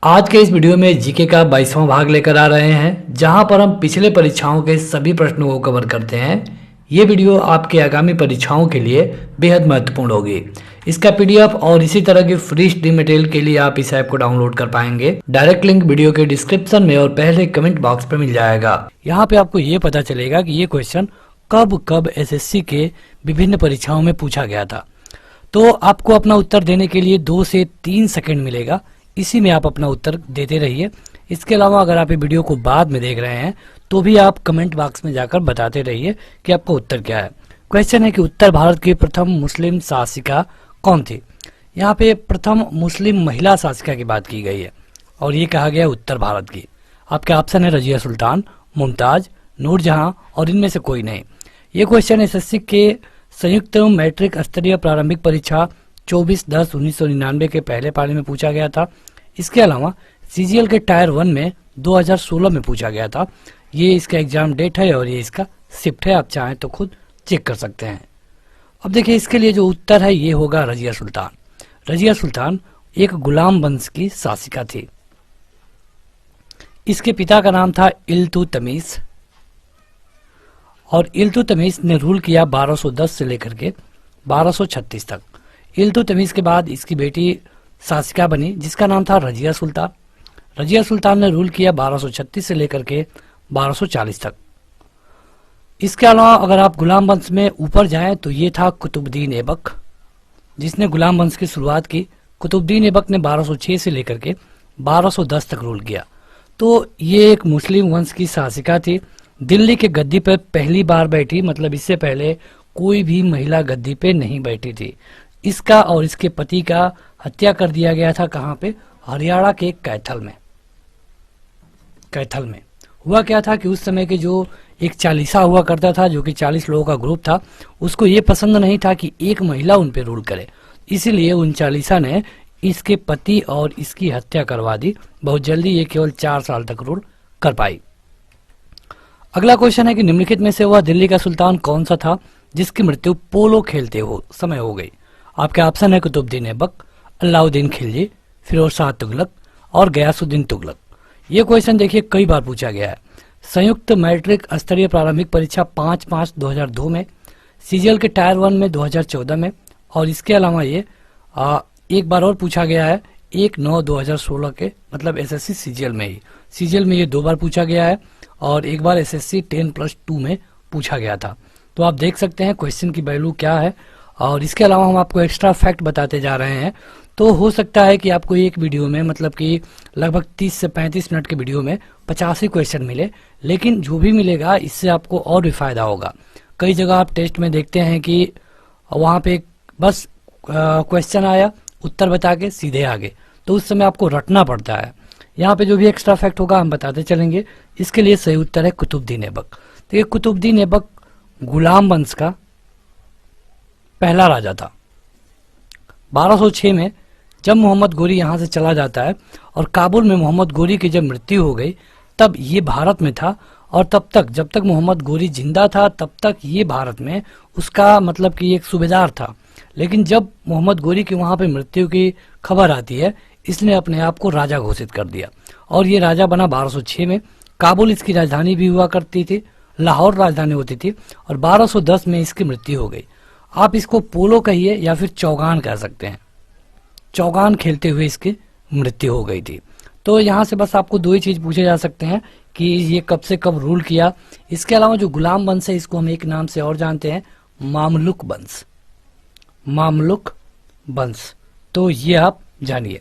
आज के इस वीडियो में जीके का 22वां भाग लेकर आ रहे हैं, जहां पर हम पिछले परीक्षाओं के सभी प्रश्नों को कवर करते हैं। ये वीडियो आपके आगामी परीक्षाओं के लिए बेहद महत्वपूर्ण होगी। इसका पीडीएफ और इसी तरह की फ्री स्टडी मटेरियल के लिए आप इस ऐप को डाउनलोड कर पाएंगे। डायरेक्ट लिंक वीडियो के डिस्क्रिप्शन में और पहले कमेंट बॉक्स पर मिल जाएगा। यहाँ पे आपको ये पता चलेगा कि ये क्वेश्चन कब कब एसएससी के विभिन्न परीक्षाओं में पूछा गया था। तो आपको अपना उत्तर देने के लिए 2 से 3 सेकंड मिलेगा, इसी में आप अपना उत्तर देते रहिए। इसके अलावा अगर आप ये वीडियो को बाद में देख रहे हैं तो भी आप कमेंट बॉक्स में जाकर बताते रहिए कि आपका उत्तर क्या है। क्वेश्चन है कि उत्तर भारत की प्रथम मुस्लिम शासिका कौन थी। यहाँ पे प्रथम मुस्लिम महिला शासिका की बात की गई है और ये कहा गया उत्तर भारत की। आपके ऑप्शन है रजिया सुल्तान, मुमताज, नूरजहां और इनमें से कोई नहीं। ये क्वेश्चन एसएससी के संयुक्त मैट्रिक स्तरीय प्रारंभिक परीक्षा 24/10/1999 के पहले पाली में पूछा गया था। इसके अलावा सीजीएल के टायर 1 में 2016 में पूछा गया था। ये इसका एग्जाम डेट है और ये इसका शिफ्ट है, आप चाहें तो खुद चेक कर सकते हैं। अब देखिए इसके लिए जो उत्तर है ये होगा रजिया सुल्तान। रजिया सुल्तान एक गुलाम वंश की शासिका थी। इसके पिता का नाम था इल्तुतमिश और इल्तुतमिश ने रूल किया 1210 से लेकर के 1236 तक। इल्तुतमिश के बाद इसकी बेटी शासिका बनी जिसका नाम था रजिया सुल्तान। रजिया सुल्तान ने रूल किया 1236 से लेकर के 1240 तक। इसके अलावा अगर आप गुलाम वंश में ऊपर जाएं तो ये था कुतुबुद्दीन ऐबक, जिसने गुलाम वंश की शुरुआत की। कुतुबुद्दीन ऐबक ने 1206 से लेकर के 1210 तक रूल किया। तो ये एक मुस्लिम वंश की शासिका थी। दिल्ली के गद्दी पर पहली बार बैठी, मतलब इससे पहले कोई भी महिला गद्दी पे नहीं बैठी थी। इसका और इसके पति का हत्या कर दिया गया था। कहाँ पे? हरियाणा के कैथल में। कैथल में हुआ क्या था कि उस समय के जो एक चालीसा हुआ करता था, जो कि 40 लोगों का ग्रुप था, उसको ये पसंद नहीं था कि एक महिला उन पे रूल करे। इसीलिए उन चालीसा ने इसके पति और इसकी हत्या करवा दी। बहुत जल्दी ये केवल 4 साल तक रूल कर पाई। अगला क्वेश्चन है कि निम्नलिखित में से वह दिल्ली का सुल्तान कौन सा था जिसकी मृत्यु पोलो खेलते समय हो गई। आपके ऑप्शन है कुतुबुद्दीन ऐबक, अलाउद्दीन खिलजी, फिरोज शाह तुगलक और गयासुद्दीन तुगलक। ये क्वेश्चन देखिए कई बार पूछा गया है। संयुक्त मैट्रिक स्तरीय प्रारंभिक परीक्षा 5/5/2002 में, सीजीएल के टायर 1 में 2014 में और इसके अलावा ये एक बार और पूछा गया है 1/9/2016 के, मतलब एसएससी सीजीएल में ही। सीजीएल में ये 2 बार पूछा गया है और एक बार एसएससी 10+2 में पूछा गया था। तो आप देख सकते हैं क्वेश्चन की वैल्यू क्या है। और इसके अलावा हम आपको एक्स्ट्रा फैक्ट बताते जा रहे हैं। तो हो सकता है कि आपको एक वीडियो में, मतलब कि लगभग 30 से 35 मिनट के वीडियो में 85 क्वेश्चन मिले, लेकिन जो भी मिलेगा इससे आपको और भी फायदा होगा। कई जगह आप टेस्ट में देखते हैं कि वहाँ पे बस क्वेश्चन आया, उत्तर बता के सीधे आगे, तो उस समय आपको रटना पड़ता है। यहाँ पे जो भी एक्स्ट्रा फैक्ट होगा हम बताते चलेंगे। इसके लिए सही उत्तर है कुतुबुद्दीन ऐबक। तो ये कुतुबुद्दीन ऐबक गुलाम वंश का पहला राजा था। 1206 में जब मोहम्मद गोरी यहाँ से चला जाता है और काबुल में मोहम्मद गोरी की जब मृत्यु हो गई तब ये भारत में था। और तब तक, जब तक मोहम्मद गोरी जिंदा था तब तक ये भारत में उसका, मतलब कि एक सूबेदार था। लेकिन जब मोहम्मद गोरी की वहाँ पे मृत्यु की खबर आती है, इसने अपने आप को राजा घोषित कर दिया और ये राजा बना 1206 में। काबुल इसकी राजधानी भी हुआ करती थी, लाहौर राजधानी होती थी और 1210 में इसकी मृत्यु हो गई। आप इसको पोलो कहिए या फिर चौगान कह सकते हैं। चौगान खेलते हुए इसकी मृत्यु हो गई थी। तो यहाँ से बस आपको 2 ही चीज पूछे जा सकते हैं कि ये कब से कब रूल किया। इसके अलावा जो गुलाम वंश है इसको हम एक नाम से और जानते हैं, मामलुक वंश। मामलुक वंश, तो ये आप जानिए।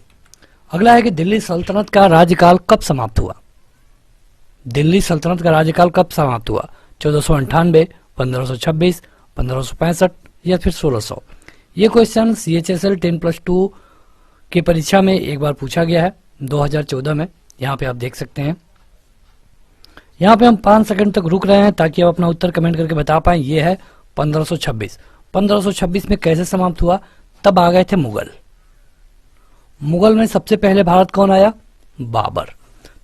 अगला है कि दिल्ली सल्तनत का राज्यकाल कब समाप्त हुआ। दिल्ली सल्तनत का राज्यकाल कब समाप्त हुआ? 1498, 1526, 1565 या फिर 1600। ये क्वेश्चन CHSL 10+2 की परीक्षा में एक बार पूछा गया है 2014 में। यहाँ पे आप देख सकते हैं। यहाँ पे हम 5 सेकंड तक रुक रहे हैं ताकि आप अपना उत्तर कमेंट करके बता पाएं। ये है 1526। 1526 में कैसे समाप्त हुआ? तब आ गए थे मुगल। मुगल में सबसे पहले भारत कौन आया? बाबर।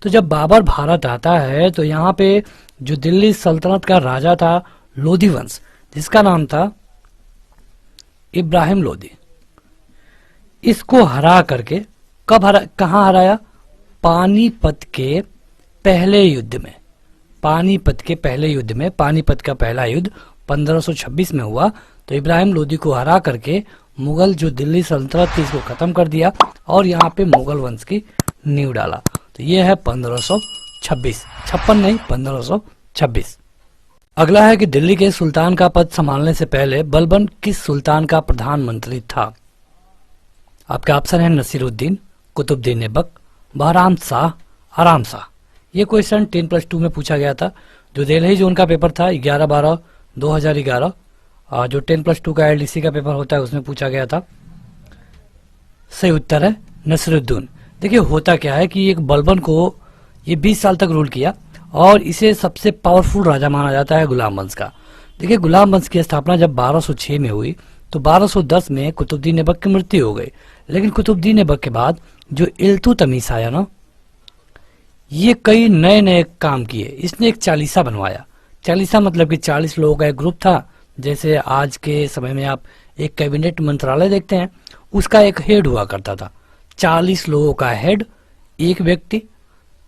तो जब बाबर भारत आता है तो यहाँ पे जो दिल्ली सल्तनत का राजा था लोधी वंश, जिसका नाम था इब्राहिम लोधी, इसको हरा करके कहाँ हराया? पानीपत के पहले युद्ध में, पानीपत के पहले युद्ध में, पानीपत का पहला युद्ध 1526 में हुआ। तो इब्राहिम लोदी को हरा करके मुगल जो दिल्ली सल्तनत थी इसको खत्म कर दिया और यहाँ पे मुगल वंश की नींव डाला। तो ये है 1526, 56 नहीं 1526। अगला है कि दिल्ली के सुल्तान का पद संभालने से पहले बलबन किस सुल्तान का प्रधानमंत्री था? आपके ऑप्शन है नसीरुद्दीन, कुतुबुद्दीन ऐबक, बहराम शाह, आराम शाह। ये क्वेश्चन 10+2 में पूछा गया था। जो दिल्ली जोन का पेपर था 11/12/2011, जो 10+2 का एलडीसी का पेपर होता है उसमें पूछा गया था। सही उत्तर है नसीरुद्दीन। देखिए होता क्या है कि एक बलबन को ये 20 साल तक रूल किया और इसे सबसे पावरफुल राजा माना जाता है गुलाम वंश का। देखिए गुलाम वंश की स्थापना जब 1206 में हुई तो 1210 में कुतुबुद्दीन ऐबक की मृत्यु हो गई। लेकिन कुतुबुद्दीन ऐबक के बाद जो इल्तुतमिश आया ना, ये कई नए नए काम किए। इसने एक चालीसा बनवाया। चालीसा मतलब कि 40 लोगों का एक ग्रुप था। जैसे आज के समय में आप एक कैबिनेट मंत्रालय देखते हैं, उसका एक हेड हुआ करता था। 40 लोगों का हेड, एक व्यक्ति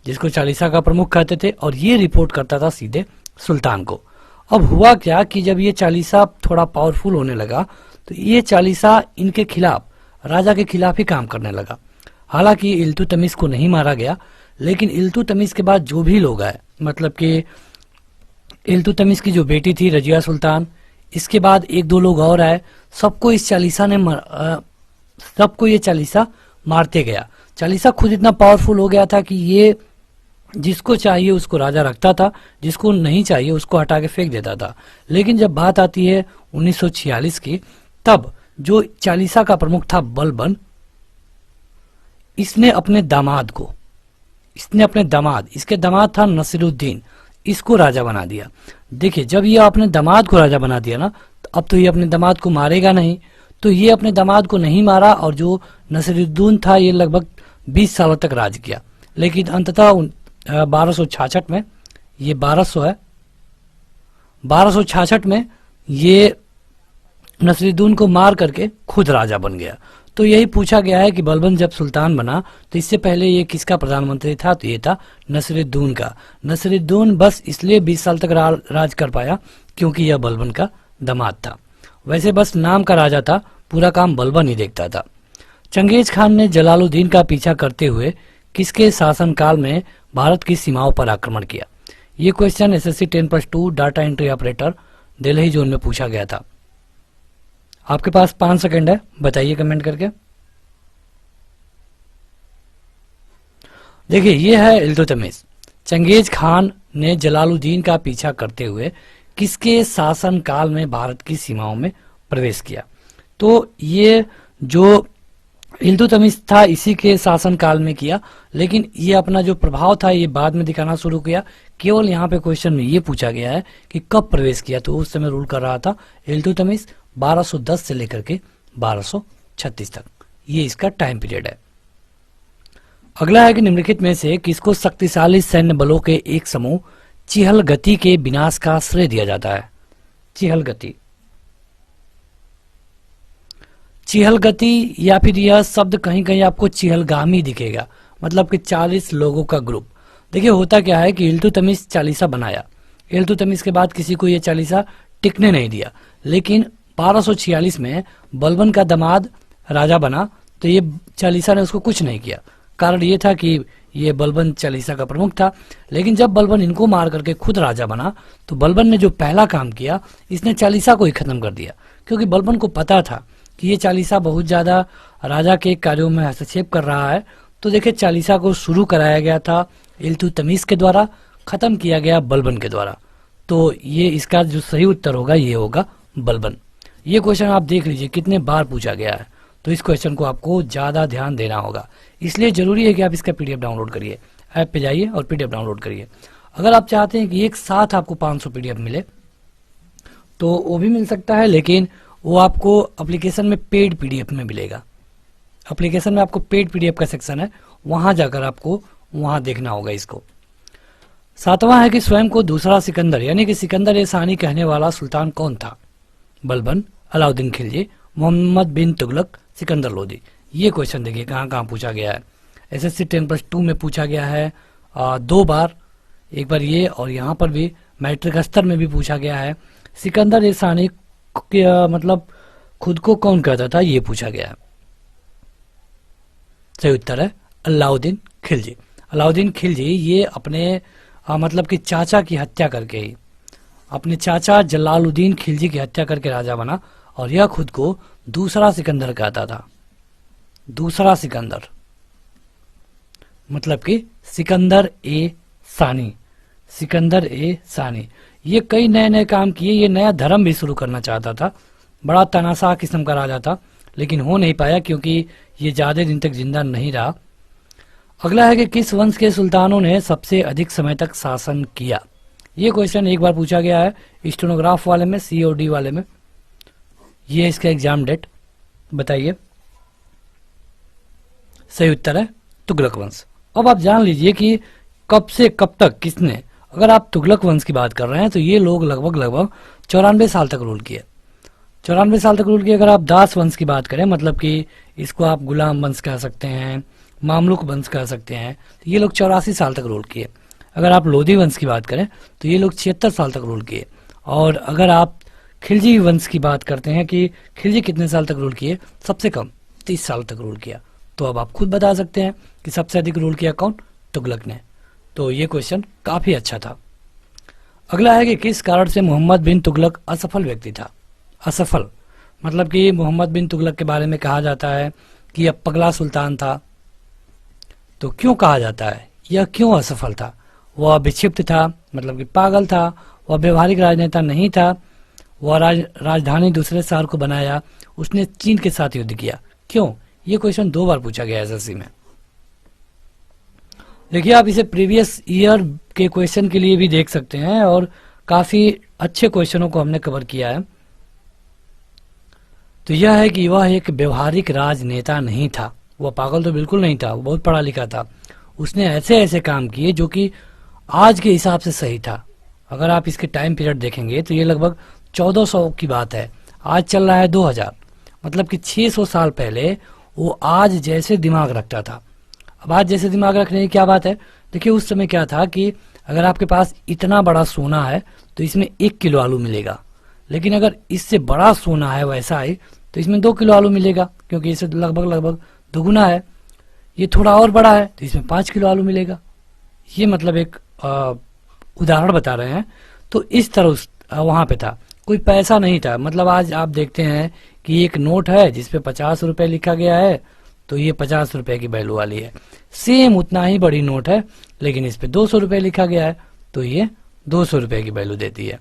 जिसको चालीसा का प्रमुख कहते थे, और ये रिपोर्ट करता था सीधे सुल्तान को। अब हुआ क्या कि जब ये चालीसा थोड़ा पावरफुल होने लगा तो ये चालीसा इनके खिलाफ, राजा के खिलाफ ही काम करने लगा। हालांकि इल्तुतमिश को नहीं मारा गया, लेकिन इल्तुतमिश के बाद जो भी लोग आए, मतलब कि इल्तुतमिश की जो बेटी थी रजिया सुल्तान, इसके बाद 1-2 लोग और आए, सबको इस चालीसा ने सबको ये चालीसा मारते गया। चालीसा खुद इतना पावरफुल हो गया था कि ये जिसको चाहिए उसको राजा रखता था, जिसको नहीं चाहिए उसको हटा के फेंक देता था। लेकिन जब बात आती है 1946 की, तब जो चालीसा का प्रमुख था बलबन, इसने अपने दामाद, इसके दामाद था नसीरुद्दीन, इसको राजा बना दिया। देखिए जब ये अपने दामाद को राजा बना दिया ना, तो अब तो ये अपने दामाद को मारेगा नहीं, तो ये अपने दामाद को नहीं मारा और जो नसीरुद्दीन था ये लगभग 20 सालों तक राज किया। लेकिन अंततः 1266 में, ये 1200 है, 1266 में ये नसीरुद्दीन को मार करके खुद राजा बन गया। तो यही पूछा गया है कि बलबन जब सुल्तान बना तो इससे पहले ये किसका प्रधानमंत्री था? तो ये था नसीरुद्दीन का। नसीरुद्दीन बस इसलिए 20 साल तक राज कर पाया क्योंकि यह बलबन का दामाद था। वैसे बस नाम का राजा था, पूरा काम बलबन ही देखता था। चंगेज खान ने जलालुद्दीन का पीछा करते हुए किसके शासनकाल में भारत की सीमाओं पर आक्रमण किया? ये question SSC 10+2 data entry operator Delhi zone में पूछा गया था। आपके पास 5 सेकंड है, बताइए कमेंट करके। देखिए ये है इल्तुतमिश। चंगेज खान ने जलालुद्दीन का पीछा करते हुए किसके शासनकाल में भारत की सीमाओं में प्रवेश किया? तो ये जो इल्तुतमिश था इसी के शासनकाल में किया, लेकिन ये अपना जो प्रभाव था ये बाद में दिखाना शुरू किया। केवल यहाँ पे क्वेश्चन में ये पूछा गया है कि कब प्रवेश किया, तो उस समय रूल कर रहा था इल्तुतमिश 1210 से लेकर के 1236 तक। ये इसका टाइम पीरियड है। अगला है कि निम्नलिखित में से किसको शक्तिशाली सैन्य बलों के एक समूह चिहलगति के विनाश का श्रेय दिया जाता है? चिहलगति, चिहलगति या फिर यह शब्द कहीं कहीं आपको चिहलगामी दिखेगा, मतलब कि 40 लोगों का ग्रुप। देखिए होता क्या है कि इल्तुतमिश चालीसा बनाया, इल्तुतमिश के बाद किसी को यह चालीसा टिकने नहीं दिया, लेकिन 1246 में बलबन का दामाद राजा बना तो ये चालीसा ने उसको कुछ नहीं किया। कारण ये था कि ये बलबन चालीसा का प्रमुख था। लेकिन जब बलबन इनको मार करके खुद राजा बना तो बलबन ने जो पहला काम किया, इसने चालीसा को ही खत्म कर दिया, क्योंकि बलबन को पता था कि ये चालीसा बहुत ज्यादा राजा के कार्यों में हस्तक्षेप कर रहा है। तो देखिए चालीसा को शुरू कराया गया था इल्तुतमिश के द्वारा, खत्म किया गया बलबन के द्वारा। तो ये इसका जो सही उत्तर होगा ये होगा बलबन। ये क्वेश्चन आप देख लीजिए कितने बार पूछा गया है, तो इस क्वेश्चन को आपको ज्यादा ध्यान देना होगा। इसलिए जरूरी है कि आप इसका पीडीएफ डाउनलोड करिए, ऐप पे जाइए और पीडीएफ डाउनलोड करिए। अगर आप चाहते हैं कि एक साथ आपको 500 पीडीएफ मिले तो वो भी मिल सकता है, लेकिन वो आपको एप्लीकेशन में पेड पीडीएफ में मिलेगा। एप्लीकेशन में आपको पेड पीडीएफ का सेक्शन है, वहां जाकर आपको वहां देखना होगा इसको। 7वां है कि स्वयं को दूसरा सिकंदर यानी कि सिकंदर ए सानी कहने वाला सुल्तान कौन था? बलबन, अलाउद्दीन खिलजी, मोहम्मद बिन तुगलक, सिकंदर लोदी। ये क्वेश्चन देखिए कहाँ कहाँ पूछा गया है। SSC 10+2 में पूछा गया है 2 बार, एक बार ये और यहाँ पर भी मैट्रिक स्तर में भी पूछा गया है। सिकंदर ए सानी मतलब खुद को कौन कहता था, ये पूछा गया है। सही उत्तर है अलाउद्दीन खिलजी। अलाउद्दीन खिलजी ये अपने मतलब कि चाचा की हत्या करके ही, अपने चाचा जलालुद्दीन खिलजी की हत्या करके राजा बना और यह खुद को दूसरा सिकंदर कहता था। दूसरा सिकंदर मतलब कि सिकंदर ए सानी। सिकंदर ए सानी ये कई नए नए काम किए, ये नया धर्म भी शुरू करना चाहता था। बड़ा तानाशाह किस्म का राजा था, लेकिन हो नहीं पाया क्योंकि ये ज्यादा दिन तक जिंदा नहीं रहा। अगला है कि किस वंश के सुल्तानों ने सबसे अधिक समय तक शासन किया। ये क्वेश्चन एक बार पूछा गया है स्टेनोग्राफ वाले में, COD वाले में। ये इसका एग्जाम डेट बताइए। सही उत्तर है तुगलक वंश। अब आप जान लीजिए कि कब से कब तक किसने, अगर आप तुगलक वंश की बात कर रहे हैं तो ये लोग लगभग 94 साल तक रूल किए। 94 साल तक रूल किए। अगर आप दास वंश की बात करें, मतलब कि इसको आप गुलाम वंश कह सकते हैं, मामलुक वंश कह सकते हैं, तो ये लोग 84 साल तक रूल किए। अगर आप लोधी वंश की बात करें तो ये लोग 76 साल तक रूल किए। और अगर आप खिलजी वंश की बात करते हैं कि खिलजी कितने साल तक रूल किए, सबसे कम 30 साल तक रूल किया। तो अब आप खुद बता सकते हैं कि सबसे अधिक रूल किया कौन, तुगलक ने। तो ये क्वेश्चन काफी अच्छा था। अगला है कि किस कारण से मोहम्मद बिन तुगलक असफल व्यक्ति था। असफल मतलब कि मोहम्मद बिन तुगलक के बारे में कहा जाता है कि यह पगला सुल्तान था। तो क्यों कहा जाता है, यह क्यों असफल था? वह विक्षिप्त था, मतलब कि पागल था, वह व्यवहारिक राजनेता नहीं था, वह राजधानी दूसरे शहर को बनाया, उसने चीन के साथ युद्ध किया। क्यों? ये क्वेश्चन 2 बार पूछा गया SSC में। देखिए आप इसे प्रीवियस ईयर के क्वेश्चन के लिए भी देख सकते हैं और काफी अच्छे क्वेश्चनों को हमने कवर किया है। तो यह है कि वह एक व्यवहारिक राजनेता नहीं था। वह पागल तो बिल्कुल नहीं था, वो बहुत पढ़ा लिखा था। उसने ऐसे ऐसे काम किए जो कि आज के हिसाब से सही था। अगर आप इसके टाइम पीरियड देखेंगे तो ये लगभग 1400 की बात है, आज चल रहा है 2000, मतलब कि 600 साल पहले वो आज जैसे दिमाग रखता था। अब आज जैसे दिमाग रखने की क्या बात है, देखिए उस समय क्या था कि अगर आपके पास इतना बड़ा सोना है तो इसमें 1 किलो आलू मिलेगा, लेकिन अगर इससे बड़ा सोना है वैसा ही तो इसमें 2 किलो आलू मिलेगा, क्योंकि इससे लगभग दोगुना है। ये थोड़ा और बड़ा है तो इसमें 5 किलो आलू मिलेगा। ये मतलब एक उदाहरण बता रहे हैं। तो इस तरह वहां पे था, कोई पैसा नहीं था। मतलब आज आप देखते हैं कि एक नोट है जिसपे 50 रुपए लिखा गया है, तो ये 50 रुपए की वैल्यू वाली है। सेम उतना ही बड़ी नोट है लेकिन इस पे 200 रुपए लिखा गया है, तो ये 200 रुपए की वैल्यू देती है।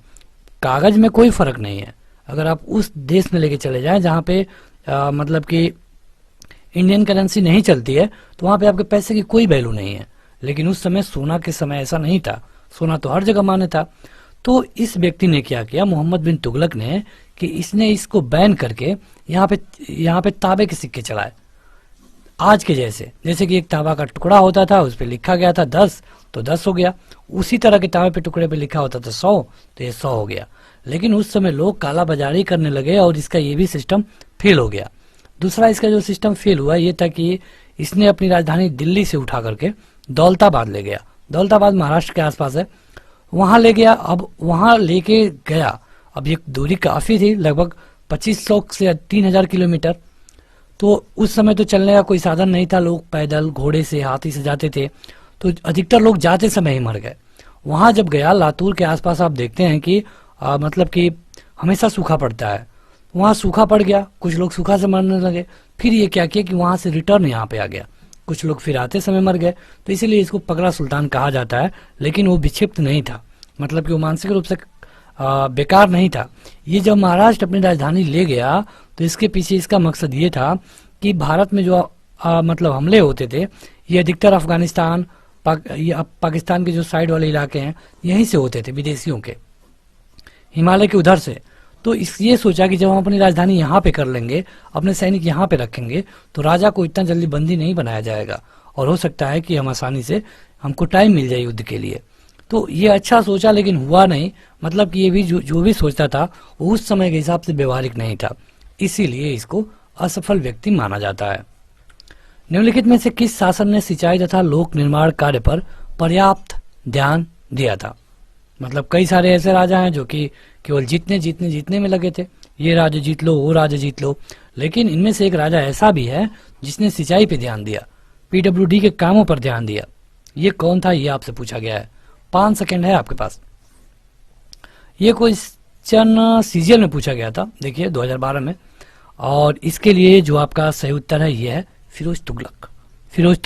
कागज में कोई फर्क नहीं है। अगर आप उस देश में लेके चले जाएं जहां पे मतलब कि इंडियन करेंसी नहीं चलती है, तो वहां पे आपके पैसे की कोई वैल्यू नहीं है। लेकिन उस समय सोना के समय ऐसा नहीं था, सोना तो हर जगह मान्य था। तो इस व्यक्ति ने क्या किया, मोहम्मद बिन तुगलक ने, कि इसने इसको बैन करके यहाँ पे तांबे के सिक्के चलाए, आज के जैसे कि एक तांबा का टुकड़ा होता था, उस पर लिखा गया था 10 तो 10 हो गया। उसी तरह के तांबे पे टुकड़े पे लिखा होता था 100 तो ये 100 हो गया। लेकिन उस समय लोग काला बाजारी करने लगे और इसका ये भी सिस्टम फेल हो गया। दूसरा इसका जो सिस्टम फेल हुआ ये था कि इसने अपनी राजधानी दिल्ली से उठा करके दौलताबाद ले गया। दौलताबाद महाराष्ट्र के आसपास है, वहां ले गया। अब वहां लेके गया, अब ये दूरी काफी थी, लगभग 2500 से 3000 किलोमीटर। तो उस समय तो चलने का कोई साधन नहीं था, लोग पैदल, घोड़े से, हाथी से जाते थे, तो अधिकतर लोग जाते समय ही मर गए। वहां जब गया, लातूर के आसपास आप देखते हैं कि मतलब कि हमेशा सूखा पड़ता है, वहां सूखा पड़ गया, कुछ लोग सूखा से मरने लगे। फिर ये क्या किया कि वहां से रिटर्न यहाँ पे आ गया, कुछ लोग फिर आते समय मर गए। तो इसीलिए इसको पगला सुल्तान कहा जाता है। लेकिन वो विक्षिप्त नहीं था, मतलब कि वो मानसिक रूप से बेकार नहीं था। ये जब महाराष्ट्र अपनी राजधानी ले गया तो इसके पीछे इसका मकसद ये था कि भारत में जो मतलब हमले होते थे ये अधिकतर अफगानिस्तान, पाकिस्तान के जो साइड वाले इलाके हैं यहीं से होते थे, विदेशियों के, हिमालय के उधर से। तो ये सोचा कि जब हम अपनी राजधानी यहाँ पे कर लेंगे, अपने सैनिक यहाँ पे रखेंगे, तो राजा को इतना जल्दी बंदी नहीं बनाया जाएगा और हो सकता है कि हम आसानी से, हमको टाइम मिल जाए युद्ध के लिए। तो ये अच्छा सोचा लेकिन हुआ नहीं। मतलब कि ये भी जो भी सोचता था वो उस समय के हिसाब से व्यवहारिक नहीं था, इसीलिए इसको असफल व्यक्ति माना जाता है। निम्नलिखित में से किस शासन ने सिंचाई तथा लोक निर्माण कार्य पर पर्याप्त ध्यान दिया था? मतलब कई सारे ऐसे राजा हैं जो कि केवल जीतने में लगे थे, ये राज्य जीत लो, वो राज्य जीत लो, लेकिन इनमें से एक राजा ऐसा भी है जिसने सिंचाई पे ध्यान दिया, पीडब्ल्यूडी के कामों पर ध्यान दिया। ये कौन था, ये आपसे पूछा गया है। 5 सेकंड है आपके पास। ये क्वेश्चन सीजीएल में पूछा गया था, देखिए 2012 में, और इसके लिए जो आपका सही उत्तर है ये है फिरोज तुगलक। फिरोज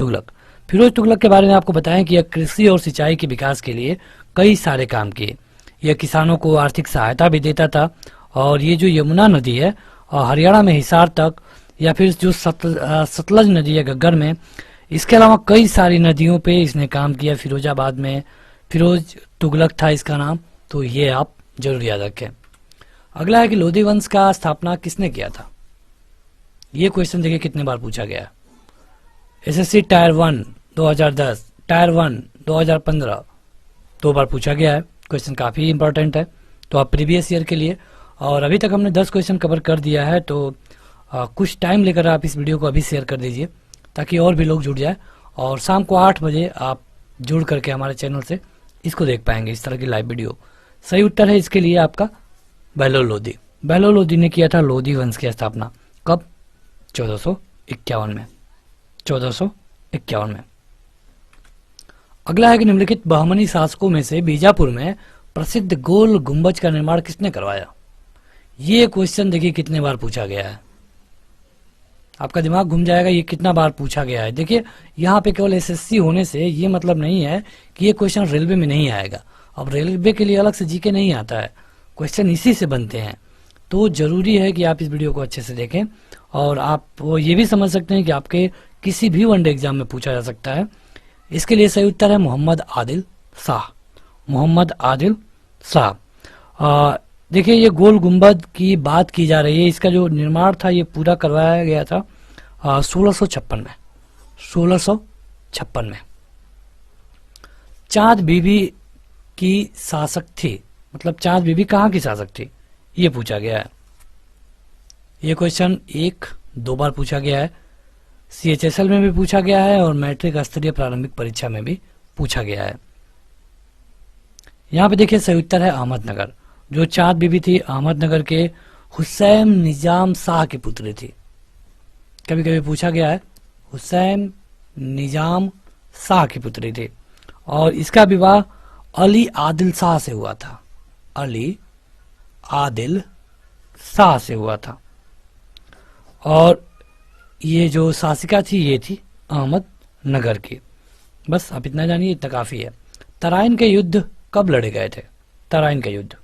तुगलक के बारे में आपको बताएं कि यह कृषि और सिंचाई के विकास के लिए कई सारे काम किए। यह किसानों को आर्थिक सहायता भी देता था, और ये जो यमुना नदी है और हरियाणा में हिसार तक, या फिर जो सतलज नदी है घग्गर में, इसके अलावा कई सारी नदियों पे इसने काम किया। फिरोजाबाद में फिरोज तुगलक था इसका नाम, तो ये आप जरूर याद रखें। अगला है कि लोधी वंश का स्थापना किसने किया था? ये क्वेश्चन देखिए कितने बार पूछा गया है। एसएससी टायर 1 2010, टायर 1 2015, 2 बार पूछा गया है। क्वेश्चन काफी इंपॉर्टेंट है, तो आप प्रीवियस ईयर के लिए, और अभी तक हमने 10 क्वेश्चन कवर कर दिया है, तो कुछ टाइम लेकर आप इस वीडियो को अभी शेयर कर दीजिए ताकि और भी लोग जुड़ जाए, और शाम को 8 बजे आप जुड़ करके हमारे चैनल से इसको देख पाएंगे, इस तरह की लाइव वीडियो। सही उत्तर है इसके लिए आपका बहलोल लोधी। बहलोल लोधी ने किया था लोधी वंश की स्थापना। कब? 1451 में। 1451 में। अगला है कि निम्नलिखित बहमनी शासकों में से बीजापुर में प्रसिद्ध गोल गुंबज का निर्माण किसने करवाया? ये क्वेश्चन देखिए कितने बार पूछा गया है, आपका दिमाग घूम जाएगा ये कितना बार पूछा गया है। देखिए यहाँ पे केवल एसएससी होने से ये मतलब नहीं है कि ये क्वेश्चन रेलवे में नहीं आएगा। अब रेलवे के लिए अलग से जीके नहीं आता है, क्वेश्चन इसी से बनते हैं, तो जरूरी है कि आप इस वीडियो को अच्छे से देखें, और आप ये भी समझ सकते हैं कि आपके किसी भी वनडे एग्जाम में पूछा जा सकता है। इसके लिए सही उत्तर है मोहम्मद आदिल शाह। मोहम्मद आदिल शाह। देखिए ये गोल गुंबद की बात की जा रही है, इसका जो निर्माण था ये पूरा करवाया गया था 1656 में। 1656 में। चांद बीबी की शासक थी, मतलब चांद बीबी कहाँ की शासक थी, ये पूछा गया है। ये क्वेश्चन 1-2 बार पूछा गया है, सीएचएसएल में भी पूछा गया है और मैट्रिक स्तरीय प्रारंभिक परीक्षा में भी पूछा गया है। यहाँ पे देखिए सही उत्तर है अहमदनगर। जो चांद बीबी थी अहमदनगर के हुसैन निजाम शाह की पुत्री थी। कभी कभी पूछा गया है, हुसैन निजाम शाह की पुत्री थी, और इसका विवाह अली आदिल शाह से हुआ था। अली आदिल शाह से हुआ था, और ये जो शासिका थी ये थी अहमदनगर की। बस आप इतना जानिए, इतना काफी है। तराइन के युद्ध कब लड़े गए थे? तराइन का युद्ध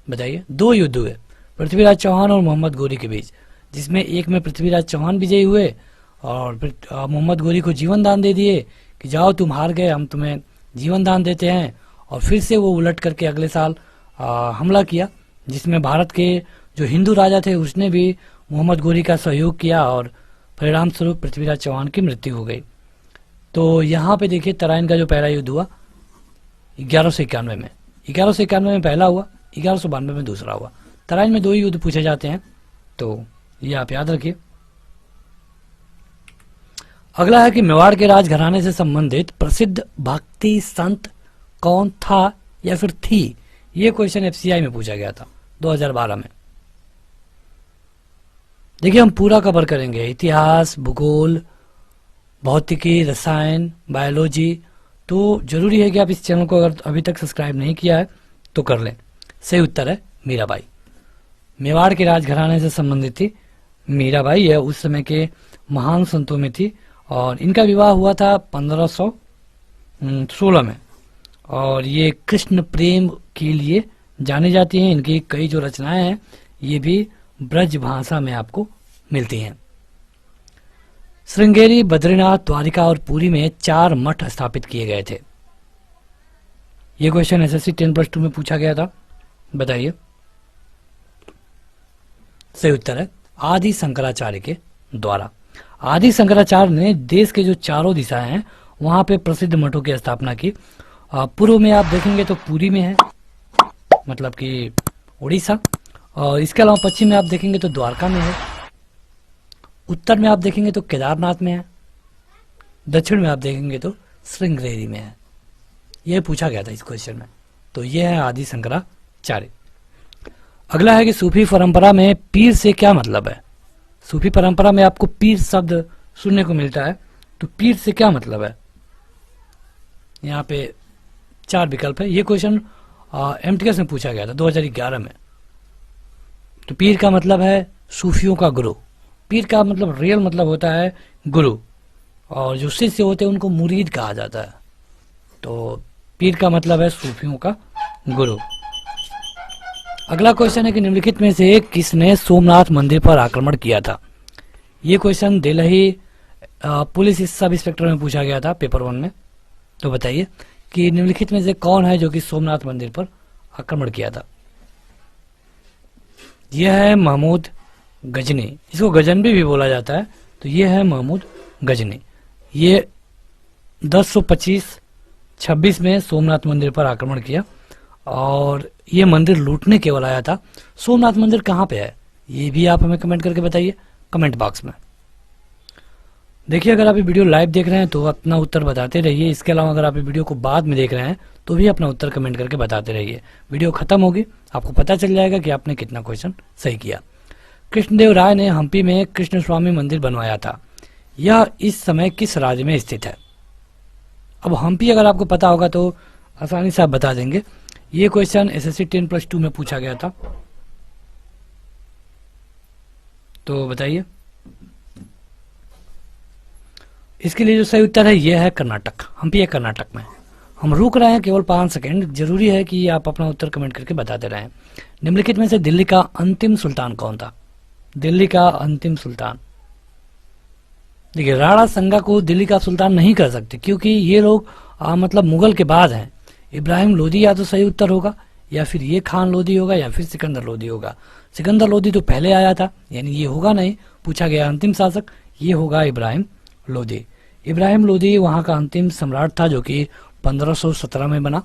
बताइए। 2 युद्ध हुए पृथ्वीराज चौहान और मोहम्मद गोरी के बीच, जिसमें एक में पृथ्वीराज चौहान विजयी हुए और मोहम्मद गोरी को जीवन दान दे दिए कि जाओ तुम हार गए, हम तुम्हें जीवन दान देते हैं, और फिर से वो उलट करके अगले साल हमला किया, जिसमें भारत के जो हिंदू राजा थे उसने भी मोहम्मद गोरी का सहयोग किया, और परिणाम स्वरूप पृथ्वीराज चौहान की मृत्यु हो गई। तो यहाँ पे देखिए तराइन का जो पहला युद्ध हुआ 1191 में। 1191 में पहला हुआ, 1192 में दूसरा हुआ। तराइन में 2 ही युद्ध पूछे जाते हैं, तो ये आप याद रखिए। अगला है कि मेवाड़ के राजघराने से संबंधित प्रसिद्ध भक्ति संत कौन था या फिर थी? ये क्वेश्चन एफसीआई में पूछा गया था 2012 में। देखिए हम पूरा कवर करेंगे, इतिहास, भूगोल, भौतिकी, रसायन, बायोलॉजी, तो जरूरी है कि आप इस चैनल को अगर अभी तक सब्सक्राइब नहीं किया है तो कर लें। सही उत्तर है मीराबाई। मेवाड़ के राजघराने से संबंधित थी मीराबाई, यह उस समय के महान संतों में थी, और इनका विवाह हुआ था 1516 में, और ये कृष्ण प्रेम के लिए जाने जाती हैं। इनकी कई जो रचनाएं हैं ये भी ब्रज भाषा में आपको मिलती हैं। श्रृंगेरी, बद्रीनाथ, द्वारिका और पुरी में 4 मठ स्थापित किए गए थे। ये क्वेश्चन एसएससी 10+2 में पूछा गया था, बताइए। सही उत्तर है आदि शंकराचार्य के द्वारा। आदि शंकराचार्य ने देश के जो 4 दिशाएं हैं वहां पे प्रसिद्ध मठों की स्थापना की। पूर्व में आप देखेंगे तो पुरी में है, मतलब कि उड़ीसा, और इसके अलावा पश्चिम में आप देखेंगे तो द्वारका में है, उत्तर में आप देखेंगे तो केदारनाथ में है, दक्षिण में आप देखेंगे तो श्रृंगेरी में है। यह पूछा गया था इस क्वेश्चन में। तो यह है आदि शंकराचार्य। अगला है कि सूफी परंपरा में पीर से क्या मतलब है। सूफी परंपरा में आपको पीर शब्द सुनने को मिलता है, तो पीर से क्या मतलब है। यहाँ पे 4 विकल्प है। ये क्वेश्चन एमटीएस में पूछा गया था 2011 में। तो पीर का मतलब है सूफियों का गुरु। पीर का मतलब रियल मतलब होता है गुरु, और जो शिष्य होते हैं उनको मुरीद कहा जाता है। तो पीर का मतलब है सूफियों का गुरु। अगला क्वेश्चन है कि निम्नलिखित में से किसने सोमनाथ मंदिर पर आक्रमण किया था। ये question Delhi police sub inspector में पूछा गया था पेपर 1 में। तो बताइए कि निम्नलिखित में से कौन है जो कि सोमनाथ मंदिर पर आक्रमण किया था। यह है महमूद गजनी, इसको गजनवी भी बोला जाता है। तो यह है महमूद गजनी। ये 1025-26 में सोमनाथ मंदिर पर आक्रमण किया, और ये मंदिर लूटने केवल आया था। सोमनाथ मंदिर कहाँ पे है ये भी आप हमें कमेंट करके बताइए कमेंट बॉक्स में। देखिए, अगर आप ये वीडियो लाइव देख रहे हैं तो अपना उत्तर बताते रहिए। इसके अलावा अगर आप ये वीडियो को बाद में देख रहे हैं तो भी अपना उत्तर कमेंट करके बताते रहिए। वीडियो खत्म होगी, आपको पता चल जाएगा कि आपने कितना क्वेश्चन सही किया। कृष्णदेव राय ने हम्पी में कृष्ण स्वामी मंदिर बनवाया था। यह इस समय किस राज्य में स्थित है। अब हम्पी अगर आपको पता होगा तो आसानी से आप बता देंगे। ये क्वेश्चन एसएससी 10+2 में पूछा गया था। तो बताइए, इसके लिए जो सही उत्तर है यह है कर्नाटक। हम्पी है कर्नाटक में। हम रुक रहे हैं केवल 5 सेकंड। जरूरी है कि आप अपना उत्तर कमेंट करके बताते रहें। निम्नलिखित में से दिल्ली का अंतिम सुल्तान कौन था। दिल्ली का अंतिम सुल्तान, देखिए राणा संगा को दिल्ली का सुल्तान नहीं कर सकते, क्योंकि ये लोग मतलब मुगल के बाद हैं। इब्राहिम लोदी या तो सही उत्तर होगा, या फिर ये खान लोदी होगा, या फिर सिकंदर लोदी होगा। सिकंदर लोदी तो पहले आया था, यानी ये होगा नहीं। पूछा गया अंतिम शासक, ये होगा इब्राहिम लोदी। इब्राहिम लोदी वहां का अंतिम सम्राट था, जो कि 1517 में बना,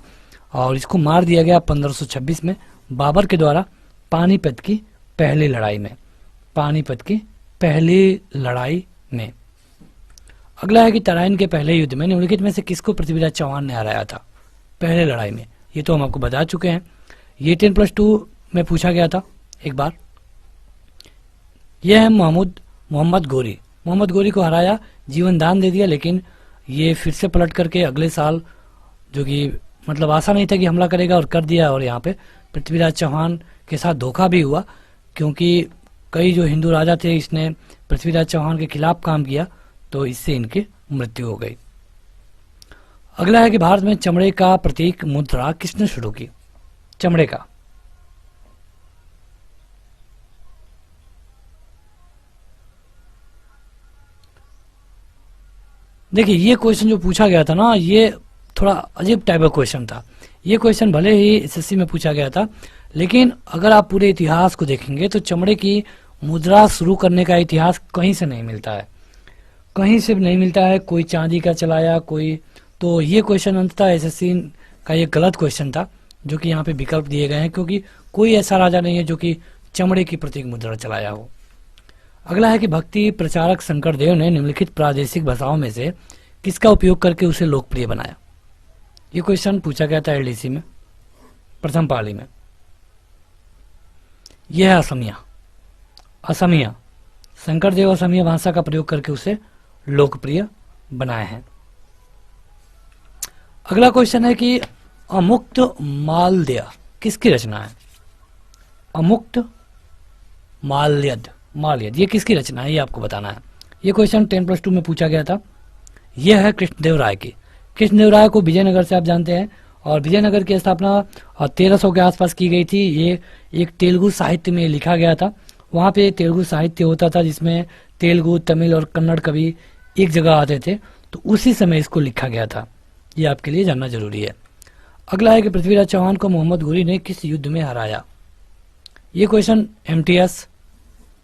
और इसको मार दिया गया 1526 में बाबर के द्वारा पानीपत की पहली लड़ाई में। पानीपत की पहली लड़ाई में। अगला है कि तराइन के पहले युद्ध में निम्नलिखित में से किसको पृथ्वीराज चौहान ने हराया था पहले लड़ाई में। ये तो हम आपको बता चुके हैं। ये 10+2 में पूछा गया था एक बार। यह है मोहम्मद गोरी। मोहम्मद गोरी को हराया, जीवन दान दे दिया, लेकिन ये फिर से पलट करके अगले साल, जो कि मतलब आशा नहीं था कि हमला करेगा, और कर दिया। और यहाँ पे पृथ्वीराज चौहान के साथ धोखा भी हुआ, क्योंकि कई जो हिंदू राजा थे इसने पृथ्वीराज चौहान के खिलाफ काम किया, तो इससे इनकी मृत्यु हो गई। अगला है कि भारत में चमड़े का प्रतीक मुद्रा किसने शुरू की। चमड़े का, देखिए ये क्वेश्चन जो पूछा गया था ना, ये थोड़ा अजीब टाइप का क्वेश्चन था। ये क्वेश्चन भले ही एसएससी में पूछा गया था, लेकिन अगर आप पूरे इतिहास को देखेंगे तो चमड़े की मुद्रा शुरू करने का इतिहास कहीं से नहीं मिलता है। कहीं से नहीं मिलता है। कोई चांदी का चलाया, कोई, तो ये क्वेश्चन अंततः एसएससी का ये गलत क्वेश्चन था, जो कि यहाँ पे विकल्प दिए गए हैं, क्योंकि कोई ऐसा राजा नहीं है जो कि चमड़े की प्रतीक मुद्रा चलाया हो। अगला है कि भक्ति प्रचारक शंकरदेव ने निम्नलिखित प्रादेशिक भाषाओं में से किसका उपयोग करके उसे लोकप्रिय बनाया। ये क्वेश्चन पूछा गया था एलडीसी में प्रथम पाली में। यह है असमिया। असमिया, शंकरदेव असमिया भाषा का प्रयोग करके उसे लोकप्रिय बनाए हैं। अगला क्वेश्चन है कि अमुक्त मालद्य किसकी रचना है। अमुक्त माल्यद, माल्यद ये किसकी रचना है, ये आपको बताना है। ये क्वेश्चन 10+2 में पूछा गया था। यह है कृष्णदेव राय की। कृष्णदेव राय को विजयनगर से आप जानते हैं, और विजयनगर की स्थापना 1300 के आसपास की गई थी। ये एक तेलुगु साहित्य में लिखा गया था। वहाँ पे तेलुगु साहित्य होता था, जिसमें तेलुगु, तमिल और कन्नड़ कवि एक जगह आते थे, तो उसी समय इसको लिखा गया था। ये आपके लिए जानना जरूरी है। अगला है कि पृथ्वीराज चौहान को मोहम्मद गोरी ने किस युद्ध में हराया। ये क्वेश्चन एमटीएस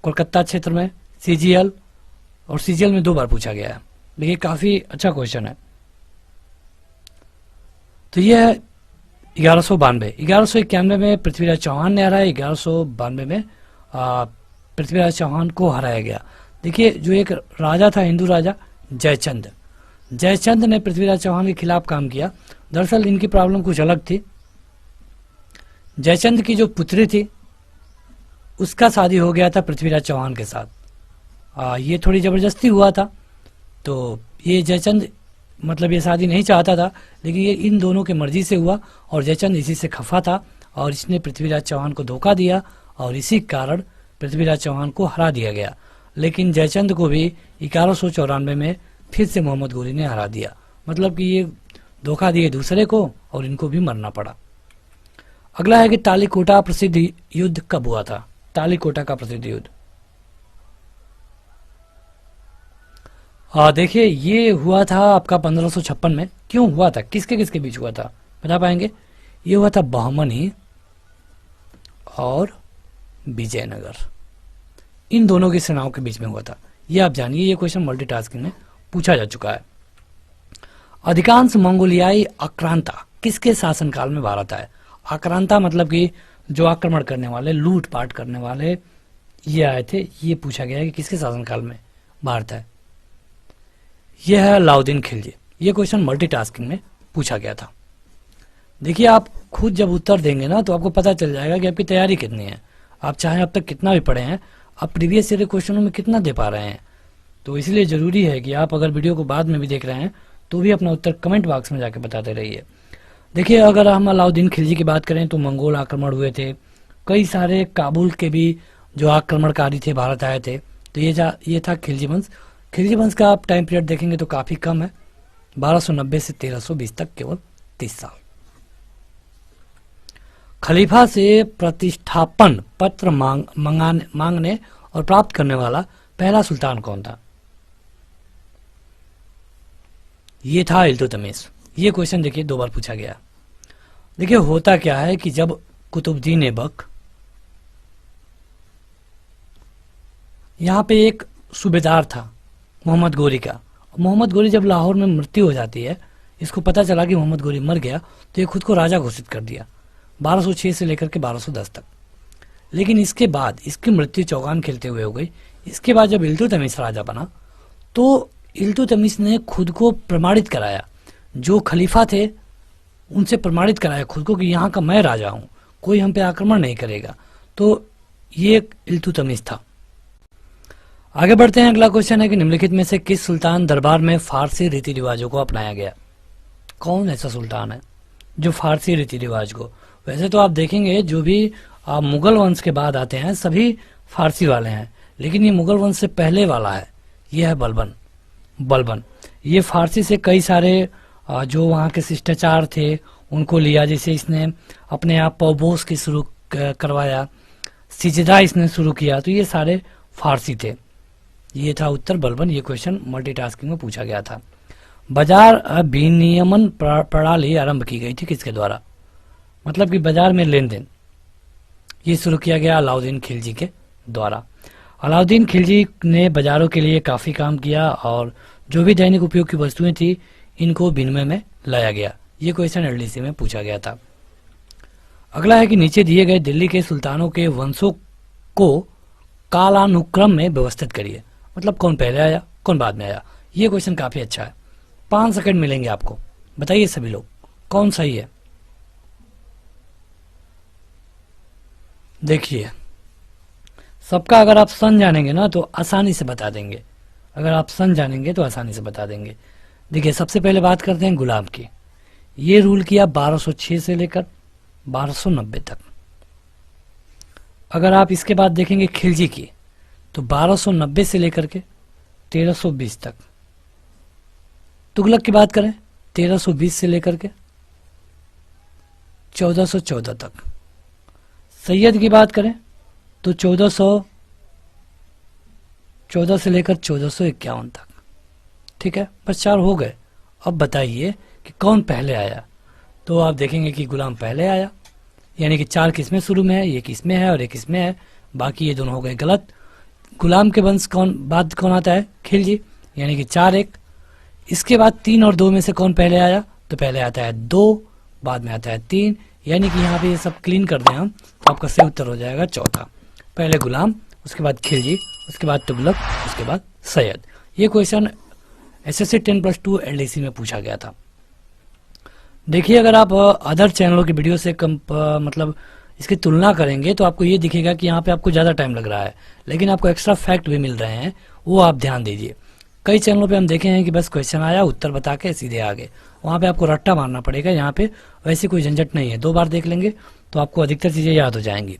कोलकाता क्षेत्र में, सीजीएल और सीजीएल में 2 बार पूछा गया है। देखिए काफी अच्छा क्वेश्चन है। तो यह है 1191 में पृथ्वीराज चौहान ने हराया। 1192 में पृथ्वीराज चौहान को हराया गया। देखिए जो एक राजा था, हिंदू राजा जयचंद, जयचंद ने पृथ्वीराज चौहान के खिलाफ काम किया। दरअसल इनकी प्रॉब्लम कुछ अलग थी। जयचंद की जो पुत्री थी उसका शादी हो गया था पृथ्वीराज चौहान के साथ। ये थोड़ी जबरदस्ती हुआ था, तो ये जयचंद मतलब ये शादी नहीं चाहता था, लेकिन ये इन दोनों के मर्जी से हुआ और जयचंद इसी से खफा था और इसने पृथ्वीराज चौहान को धोखा दिया और इसी कारण पृथ्वीराज चौहान को हरा दिया गया। लेकिन जयचंद को भी 1194 में फिर से मोहम्मद गोरी ने हरा दिया। मतलब कि ये धोखा दिए दूसरे को और इनको भी मरना पड़ा। अगला है कि तालीकोटा प्रसिद्ध युद्ध कब हुआ था? तालीकोटा का प्रसिद्ध युद्ध देखिए ये हुआ था आपका 1556 में। क्यों हुआ था, किसके किसके बीच हुआ था, बता पाएंगे? ये हुआ था बहमनी और विजयनगर, इन दोनों की सेनाओं के बीच में हुआ था। ये आप जानिए, ये क्वेश्चन मल्टीटास्किंग में पूछा जा चुका है। अधिकांश मंगोलियाई आक्रांता किसके शासनकाल में भारत आए? आक्रांता मतलब कि जो आक्रमण करने वाले, लूटपाट करने वाले ये आए थे। ये पूछा गया है कि किसके शासनकाल में भारत आए। यह है अलाउद्दीन खिलजी। ये क्वेश्चन मल्टीटास्किंग में पूछा गया था। देखिए आप खुद जब उत्तर देंगे ना तो आपको पता चल जाएगा कि आपकी तैयारी कितनी है। आप चाहे अब तक कितना भी पढ़े हैं, आप प्रीवियस ईयर के क्वेश्चनों में कितना दे पा रहे हैं। तो इसलिए जरूरी है कि आप अगर वीडियो को बाद में भी देख रहे हैं तो भी अपना उत्तर कमेंट बॉक्स में जाके बताते रहिए। देखिए अगर हम अलाउद्दीन खिलजी की बात करें तो मंगोल आक्रमण हुए थे, कई सारे काबुल के भी जो आक्रमणकारी थे भारत आए थे। तो ये था खिलजी वंश। खिलजी वंश का आप टाइम पीरियड देखेंगे तो काफी कम है, 1290 से 1320 तक, केवल 30 साल। खलीफा से प्रतिष्ठापन पत्र मांगने और प्राप्त करने वाला पहला सुल्तान कौन था? ये था इल्तुतमिश। ये क्वेश्चन देखिए 2 बार पूछा गया। देखिए होता क्या है कि जब कुतुबुद्दीन ऐबक, यहाँ पे एक सूबेदार था मोहम्मद गोरी का। मोहम्मद गोरी जब लाहौर में मृत्यु हो जाती है, इसको पता चला कि मोहम्मद गोरी मर गया, तो ये खुद को राजा घोषित कर दिया 1206 से लेकर के 1210 तक। लेकिन इसके बाद इसकी मृत्यु चौगान खेलते हुए हो गई। इसके बाद जब इल्तुतमिश राजा बना तो इल्तुतमिश ने खुद को प्रमाणित कराया, जो खलीफा थे उनसे प्रमाणित कराया खुद को कि यहाँ का मैं राजा हूँ, कोई हम पे आक्रमण नहीं करेगा। तो ये इल्तुतमिश था। आगे बढ़ते हैं। अगला क्वेश्चन है कि निम्नलिखित में से किस सुल्तान दरबार में फारसी रीति रिवाजों को अपनाया गया? कौन ऐसा सुल्तान है जो फारसी रीति रिवाज को? वैसे तो आप देखेंगे जो भी मुगल वंश के बाद आते हैं सभी फारसी वाले हैं, लेकिन ये मुगल वंश से पहले वाला है, ये है बलबन। ये फारसी से कई सारे जो वहाँ के शिष्टाचार थे उनको लिया। जैसे इसने अपने आप पौबोस की शुरू करवाया, सिजदा इसने शुरू किया, तो ये सारे फारसी थे। ये था उत्तर बलबन। ये क्वेश्चन मल्टीटास्किंग में पूछा गया था। बाजार विनियमन प्रणाली आरंभ की गई थी किसके द्वारा? मतलब कि बाजार में लेन देन, ये शुरू किया गया अलाउद्दीन खिलजी के द्वारा। अलाउद्दीन खिलजी ने बाजारों के लिए काफी काम किया और जो भी दैनिक उपयोग की वस्तुएं थी इनको विनिमय में लाया गया। ये क्वेश्चन एलडीसी में पूछा गया था। अगला है कि नीचे दिए गए दिल्ली के सुल्तानों के वंशों को कालानुक्रम में व्यवस्थित करिए। मतलब कौन पहले आया कौन बाद में आया। ये क्वेश्चन काफी अच्छा है। 5 सेकंड मिलेंगे आपको, बताइए सभी लोग कौन सही है। देखिए सबका अगर आप सन जानेंगे ना तो आसानी से बता देंगे। अगर आप सन जानेंगे तो आसानी से बता देंगे। देखिए सबसे पहले बात करते हैं गुलाम की। ये रूल किया 1206 से लेकर 1290 तक। अगर आप इसके बाद देखेंगे खिलजी की तो 1290 से लेकर के 1320 तक। तुगलक की बात करें 1320 से लेकर के 1414 तक। सैयद की बात करें तो 1414 से लेकर 1451 तक। ठीक है, बस 4 हो गए। अब बताइए कि कौन पहले आया। तो आप देखेंगे कि गुलाम पहले आया, यानी कि 4 किस्में शुरू में है, ये किस्में है और एक इसमें है, बाकी ये दोनों हो गए गलत। गुलाम के वंश बाद कौन आता है? खिलजी, यानी कि 4-1। इसके बाद 3 और 2 में से कौन पहले आया? तो पहले आता है 2, बाद में आता है 3, यानी कि यहाँ पे ये सब क्लीन कर दें हम तो आपका सही उत्तर हो जाएगा चौथा। पहले गुलाम, उसके बाद खिलजी, उसके बाद तुगलक, उसके बाद सैयद। ये क्वेश्चन एसएससी 10+2 एलडीसी में पूछा गया था। देखिए अगर आप अदर चैनलों की वीडियो से मतलब इसकी तुलना करेंगे तो आपको ये दिखेगा कि यहाँ पे आपको ज़्यादा टाइम लग रहा है, लेकिन आपको एक्स्ट्रा फैक्ट भी मिल रहे हैं, वो आप ध्यान दीजिए। कई चैनलों पे हम देखे हैं कि बस क्वेश्चन आया, उत्तर बता के सीधे आगे, वहाँ पे आपको रट्टा मारना पड़ेगा। यहाँ पे वैसे कोई झंझट नहीं है, 2 बार देख लेंगे तो आपको अधिकतर चीज़ें याद हो जाएंगी।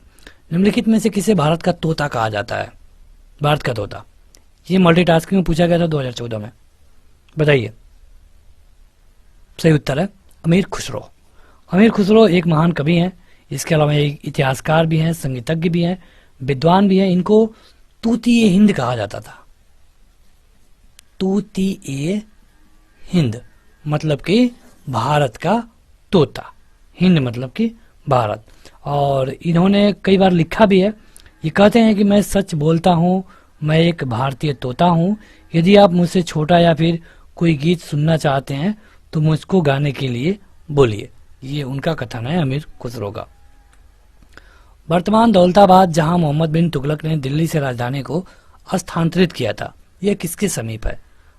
निम्नलिखित में से किसे भारत का तोता कहा जाता है? भारत का तोता, ये मल्टीटास्किंग में पूछा गया था 2014 में, बताइए। सही उत्तर है अमीर खुसरो। अमीर खुसरो एक महान कवि हैं, इसके अलावा एक इतिहासकार भी हैं, संगीतज्ञ भी हैं, विद्वान भी हैं। इनको तूती ए हिंद कहा जाता था। तूती ए हिंद मतलब कि भारत का तोता, हिंद मतलब कि भारत। और इन्होंने कई बार लिखा भी है, ये कहते हैं कि मैं सच बोलता हूँ, मैं एक भारतीय तोता हूँ, यदि आप मुझसे छोटा या फिर कोई गीत सुनना चाहते हैं तो मुझको गाने के लिए बोलिए। ये उनका कथन है अमीर खुसरो का। वर्तमान दौलताबाद, जहां मोहम्मद बिन तुगलक ने दिल्ली से राजधानी को स्थानांतरित किया था, यह किसके समीप है?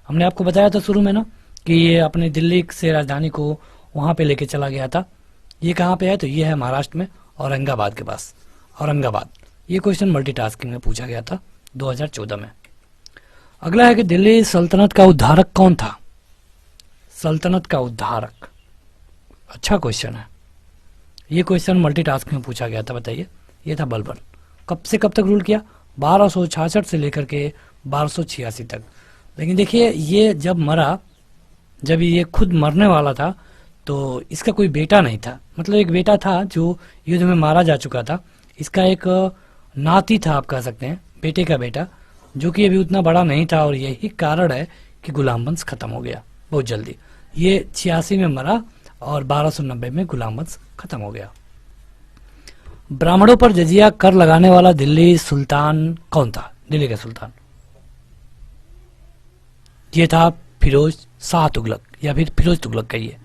हमने आपको बताया था शुरू में ना कि ये अपने दिल्ली से राजधानी को वहां पे लेके चला गया था। ये कहाँ पे है? तो ये है महाराष्ट्र में, औरंगाबाद के पास, औरंगाबाद। ये क्वेश्चन मल्टीटास्किंग में पूछा गया था 2014 में। अगला है कि दिल्ली सल्तनत का उद्धारक कौन था? सल्तनत का उद्धारक, अच्छा क्वेश्चन है। ये क्वेश्चन मल्टीटास्किंग में पूछा गया था, बताइए। ये था बलबन। कब से कब तक रूल किया? 1266 से लेकर के 1286 तक। लेकिन देखिए ये जब मरा, जब ये खुद मरने वाला था तो इसका कोई बेटा नहीं था, मतलब एक बेटा था जो युद्ध में मारा जा चुका था। इसका एक नाती था, आप कह सकते हैं, बेटे का बेटा, जो कि अभी उतना बड़ा नहीं था। और यही कारण है कि गुलाम वंश खत्म हो गया बहुत जल्दी। ये 86 में मरा और 1290 में गुलाम वंश खत्म हो गया। ब्राह्मणों पर जजिया कर लगाने वाला दिल्ली सुल्तान कौन था? दिल्ली का सुल्तान, ये था फिरोज शाह तुगलक या फिर फिरोज तुगलक कहिए।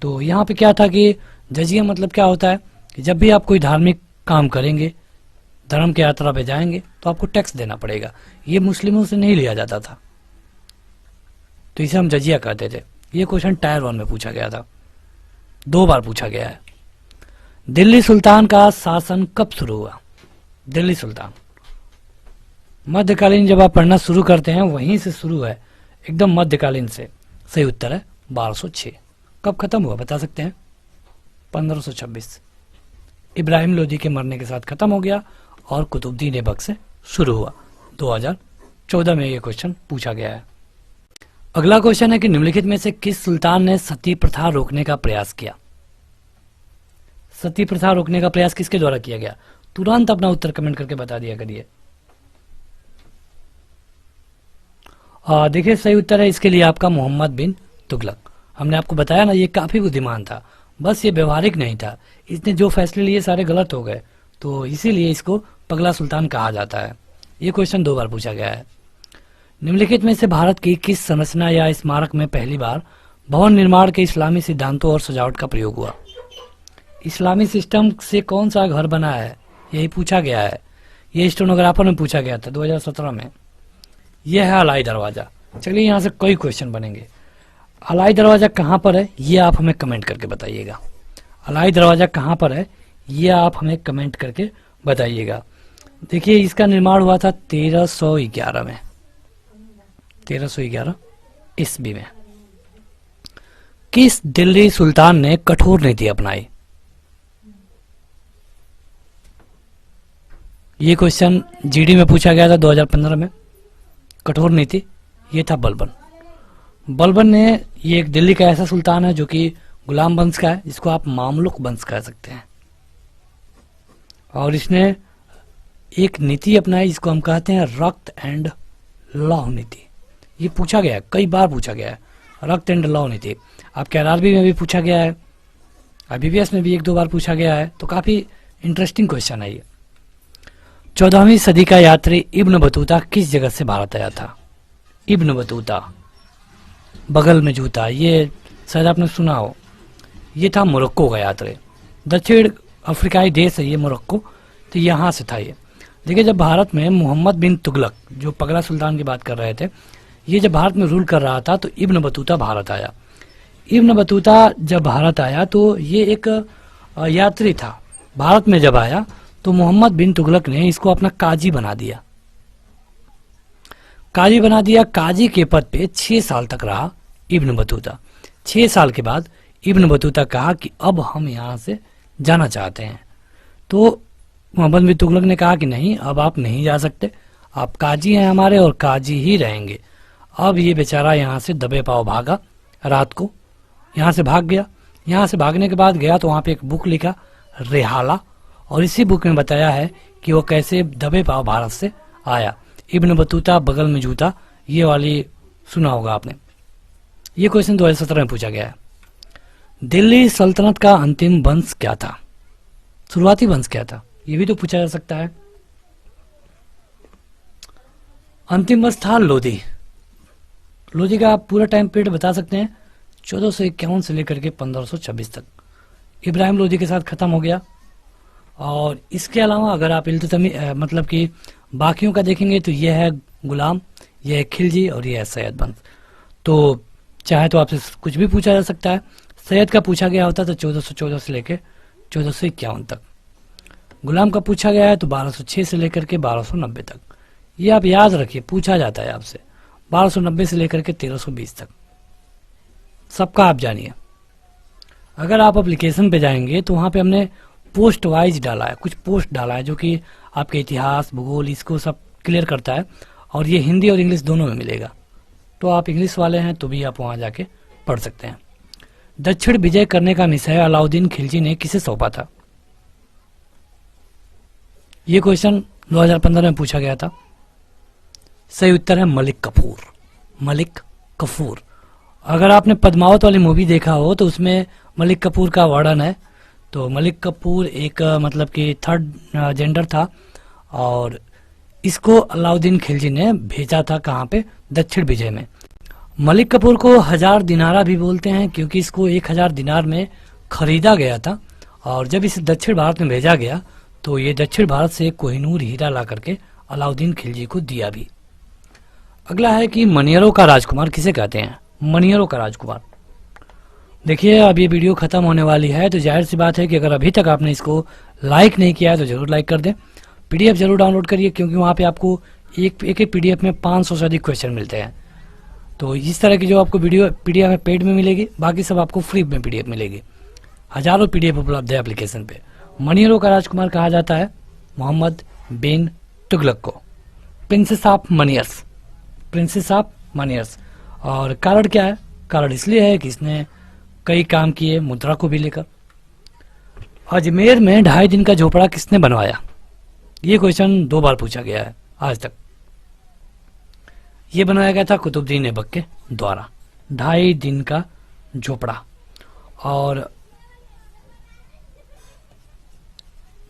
तो यहाँ पे क्या था कि जजिया मतलब क्या होता है कि जब भी आप कोई धार्मिक काम करेंगे, धर्म की यात्रा पे जाएंगे, तो आपको टैक्स देना पड़ेगा। ये मुस्लिमों से नहीं लिया जाता था, तो इसे हम जजिया कहते थे। ये क्वेश्चन टायर 1 में पूछा गया था, 2 बार पूछा गया है। दिल्ली सुल्तान का शासन कब शुरू हुआ? दिल्ली सुल्तान मध्यकालीन, जब आप पढ़ना शुरू करते हैं वहीं से शुरू है, एकदम मध्यकालीन से। सही उत्तर है 1206। कब खत्म हुआ बता सकते हैं? 1526। इब्राहिम लोदी के मरने के साथ खत्म हो गया और कुतुबुद्दीन ऐबक से शुरू हुआ। 2014 में ये क्वेश्चन पूछा गया है। अगला क्वेश्चन है कि निम्नलिखित में से किस सुल्तान ने सती प्रथा रोकने का प्रयास किया? सती प्रथा रोकने का प्रयास किसके द्वारा किया गया? तुरंत अपना उत्तर कमेंट करके बता दिया करिए। देखिए सही उत्तर है इसके लिए आपका मोहम्मद बिन तुगलक। हमने आपको बताया ना, ये काफी बुद्धिमान था, बस ये व्यवहारिक नहीं था। इसने जो फैसले लिए सारे गलत हो गए, तो इसीलिए इसको पगला सुल्तान कहा जाता है। ये क्वेश्चन 2 बार पूछा गया है। निम्नलिखित में से भारत की किस संरचना या स्मारक में पहली बार भवन निर्माण के इस्लामी सिद्धांतों और सजावट का प्रयोग हुआ? इस्लामी सिस्टम से कौन सा घर बना है, यही पूछा गया है। ये स्टेनोग्राफर में पूछा गया था 2017 में। यह है अलाई दरवाजा। चलिए यहाँ से कई क्वेश्चन बनेंगे। अलाई दरवाजा कहाँ पर है, ये आप हमें कमेंट करके बताइएगा। अलाई दरवाजा कहाँ पर है, ये आप हमें कमेंट करके बताइएगा। देखिए इसका निर्माण हुआ था 1311 में, 1311 ईस्वी में। किस दिल्ली सुल्तान ने कठोर नीति अपनाई? ये क्वेश्चन जीडी में पूछा गया था 2015 में। कठोर नीति, ये था बलबन। बलबन ने, ये एक दिल्ली का ऐसा सुल्तान है जो कि गुलाम वंश का है, जिसको आप मामलुक वंश कह सकते हैं। और इसने एक नीति अपनाई जिसको हम कहते हैं रक्त एंड लौ नीति। ये पूछा गया है, कई बार पूछा गया है, रक्त एंड लौ नीति। आपके आरआरबी में भी पूछा गया है, आईबीपीएस में भी 1-2 बार पूछा गया है, तो काफी इंटरेस्टिंग क्वेश्चन है ये। 14वीं सदी का यात्री इब्न बतूता किस जगह से भारत आया था? इब्न बतूता, बगल में जूता, ये शायद आपने सुना हो। ये था मोरक्को का यात्री, दक्षिण अफ्रीकाई देश है ये मोरक्को, तो यहाँ से था ये। देखिए, जब भारत में मोहम्मद बिन तुगलक, जो पगला सुल्तान की बात कर रहे थे, ये जब भारत में रूल कर रहा था तो इब्न बतूता भारत आया। इब्न बतूता जब भारत आया तो ये एक यात्री था। भारत में जब आया तो मोहम्मद बिन तुगलक ने इसको अपना काजी बना दिया। काजी बना दिया। काजी के पद पे 6 साल तक रहा इब्न बतूता। 6 साल के बाद इब्न बतूता कहा कि अब हम यहाँ से जाना चाहते हैं। तो मोहम्मद बिन तुगलक ने कहा कि नहीं, अब आप नहीं जा सकते, आप काजी हैं हमारे और काजी ही रहेंगे। अब ये बेचारा यहाँ से दबे पाव भागा, रात को यहाँ से भाग गया। यहाँ से भागने के बाद गया तो वहाँ पे एक बुक लिखा, रेहाला, और इसी बुक में बताया है कि वो कैसे दबे पाव भारत से आया। इब्न बतूता बगल में जूता, ये वाली सुना होगा आपने। ये क्वेश्चन 2017 में पूछा गया है। दिल्ली सल्तनत का अंतिम वंश क्या था? शुरुआती वंश क्या था? ये भी तो पूछा जा सकता है। अंतिम वंश था लोधी। लोधी का आप पूरा टाइम पीरियड बता सकते हैं, 1451 से लेकर के 1526 तक। इब्राहिम लोधी के साथ खत्म हो गया। और इसके अलावा अगर आप इल्तुतमिश मतलब कि बाकियों का देखेंगे तो यह है गुलाम, यह है खिलजी और यह है सैयद वंश। तो चाहे तो आपसे कुछ भी पूछा जा सकता है। सैयद का पूछा गया होता तो 1414 से लेकर 1451 तक। गुलाम का पूछा गया है तो 1206 से लेकर के 1290 तक। ये आप याद रखिए, पूछा जाता है आपसे। 1290 से लेकर के 1320 तक सबका आप जानिए। अगर आप एप्लीकेशन पे जाएंगे तो वहाँ पे हमने पोस्ट वाइज डाला है, कुछ पोस्ट डाला है जो कि आपके इतिहास, भूगोल, इसको सब क्लियर करता है। और ये हिंदी और इंग्लिश दोनों में मिलेगा। तो आप इंग्लिश वाले हैं तो भी आप वहाँ जाके पढ़ सकते हैं। दक्षिण विजय करने का निश्चय अलाउद्दीन खिलजी ने किसे सौंपा था? ये क्वेश्चन 2015 में पूछा गया था। सही उत्तर है मलिक कफूर। मलिक कफूर। अगर आपने पद्मावत वाली मूवी देखा हो तो उसमें मलिक कपूर का वर्णन है। तो मलिक कपूर एक मतलब कि थर्ड जेंडर था और इसको अलाउद्दीन खिलजी ने भेजा था कहाँ पे? दक्षिण विजय में। मलिक कपूर को 1000 दिनारा भी बोलते हैं क्योंकि इसको 1000 दिनार में खरीदा गया था। और जब इसे दक्षिण भारत में भेजा गया तो ये दक्षिण भारत से कोहिनूर हीरा ला करके अलाउद्दीन खिलजी को दिया भी। अगला है कि मनियरों का राजकुमार किसे कहते हैं? मनियरों का राजकुमार। देखिए, अब ये वीडियो खत्म होने वाली है तो जाहिर सी बात है कि अगर अभी तक आपने इसको लाइक नहीं किया है तो जरूर लाइक कर दें। पीडीएफ जरूर डाउनलोड करिए क्योंकि वहाँ पे आपको एक पीडीएफ में 500 से अधिक क्वेश्चन मिलते हैं। तो इस तरह की जो आपको वीडियो पीडीएफ में पेड में मिलेगी, बाकी सब आपको फ्री में पीडीएफ मिलेगी। हजारों पीडीएफ उपलब्ध है एप्लीकेशन पे। मनियरों का राजकुमार कहा जाता है मोहम्मद बिन तुगलक को, प्रिंसेस ऑफ मनियर्स, प्रिंसेस ऑफ मनियर्स। और कारण क्या है? कारण इसलिए है कि इसने कई काम किए मुद्रा को भी लेकर। अजमेर में 2.5 दिन का झोपड़ा किसने बनवाया? ये क्वेश्चन 2 बार पूछा गया है आज तक। ये बनाया गया था कुतुबुद्दीन ऐबक के द्वारा, 2.5 दिन का झोपड़ा। और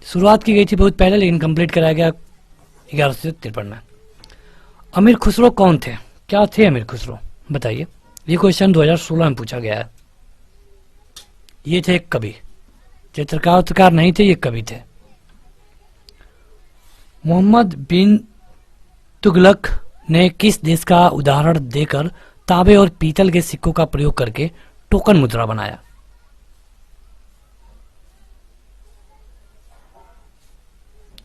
शुरुआत की गई थी बहुत पहले लेकिन कंप्लीट कराया गया 1153 में। अमीर खुसरो कौन थे? क्या थे अमीर खुसरो? बताइए। ये क्वेश्चन 2016 में पूछा गया है। ये थे एक कवि, चित्रकार नहीं थे, ये कवि थे। मोहम्मद बिन तुगलक ने किस देश का उदाहरण देकर तांबे और पीतल के सिक्कों का प्रयोग करके टोकन मुद्रा बनाया?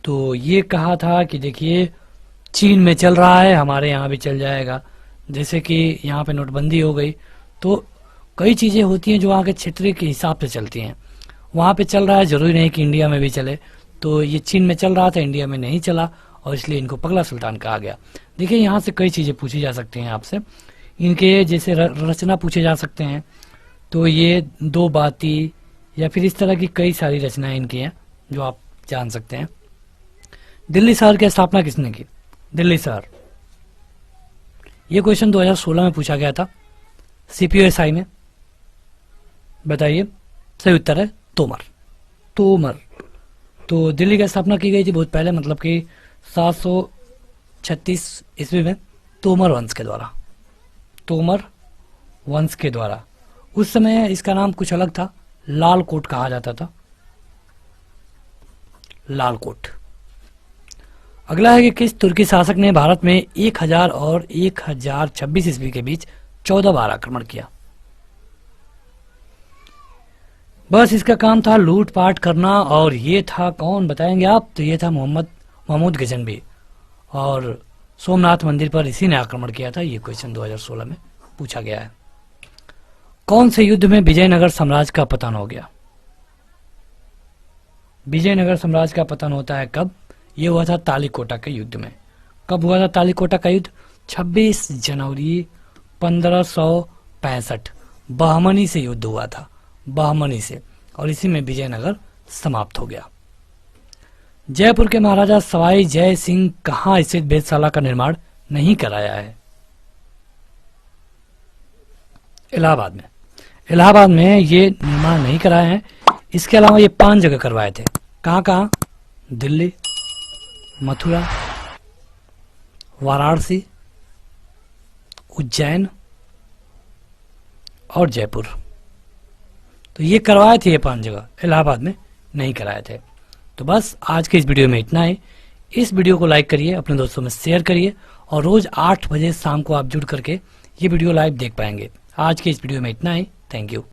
तो ये कहा था कि देखिए, चीन में चल रहा है, हमारे यहाँ भी चल जाएगा। जैसे कि यहाँ पे नोटबंदी हो गई तो कई चीजें होती हैं जो वहाँ के क्षेत्र के हिसाब से चलती हैं। वहाँ पे चल रहा है, जरूरी नहीं कि इंडिया में भी चले। तो ये चीन में चल रहा था, इंडिया में नहीं चला और इसलिए इनको पगला सुल्तान कहा गया। देखिए, यहाँ से कई चीजें पूछी जा सकती हैं आपसे। इनके जैसे रचना पूछे जा सकते हैं। तो ये 2 बाती या फिर इस तरह की कई सारी रचनाएं इनकी हैं जो आप जान सकते हैं। दिल्ली शहर की स्थापना किसने की? दिल्ली शहर। ये क्वेश्चन 2016 में पूछा गया था CPSI में। बताइए। सही उत्तर है तोमर। तोमर। तो दिल्ली की स्थापना की गई थी बहुत पहले, मतलब कि 736 ईस्वी में तोमर वंश के द्वारा। तोमर वंश के द्वारा। उस समय इसका नाम कुछ अलग था, लाल कोट कहा जाता था। लाल कोट। अगला है कि किस तुर्की शासक ने भारत में 1000 और 1026 ईस्वी के बीच 14 बार आक्रमण किया। बस इसका काम था लूटपाट करना, और ये था कौन बताएंगे आप? तो ये था महमूद गजनवी, और सोमनाथ मंदिर पर इसी ने आक्रमण किया था। ये क्वेश्चन 2016 में पूछा गया है। कौन से युद्ध में विजयनगर साम्राज्य का पतन हो गया? विजयनगर साम्राज्य का पतन होता है कब? ये हुआ था तालीकोटा के युद्ध में। कब हुआ था तालीकोटा का युद्ध? 26 जनवरी 1565 बहमनी से युद्ध हुआ था, बहमनी से, और इसी में विजयनगर समाप्त हो गया। जयपुर के महाराजा सवाई जय सिंह कहाँ स्थित वेधशाला का निर्माण नहीं कराया है? इलाहाबाद में। इलाहाबाद में ये निर्माण नहीं कराए हैं। इसके अलावा ये 5 जगह करवाए थे। कहाँ कहाँ? दिल्ली, मथुरा, वाराणसी, उज्जैन और जयपुर। तो ये करवाए थे, ये 5 जगह, इलाहाबाद में नहीं कराए थे। तो बस आज के इस वीडियो में इतना ही। इस वीडियो को लाइक करिए, अपने दोस्तों में शेयर करिए, और रोज 8 बजे शाम को आप जुड़ करके ये वीडियो लाइव देख पाएंगे। आज के इस वीडियो में इतना ही। Thank you.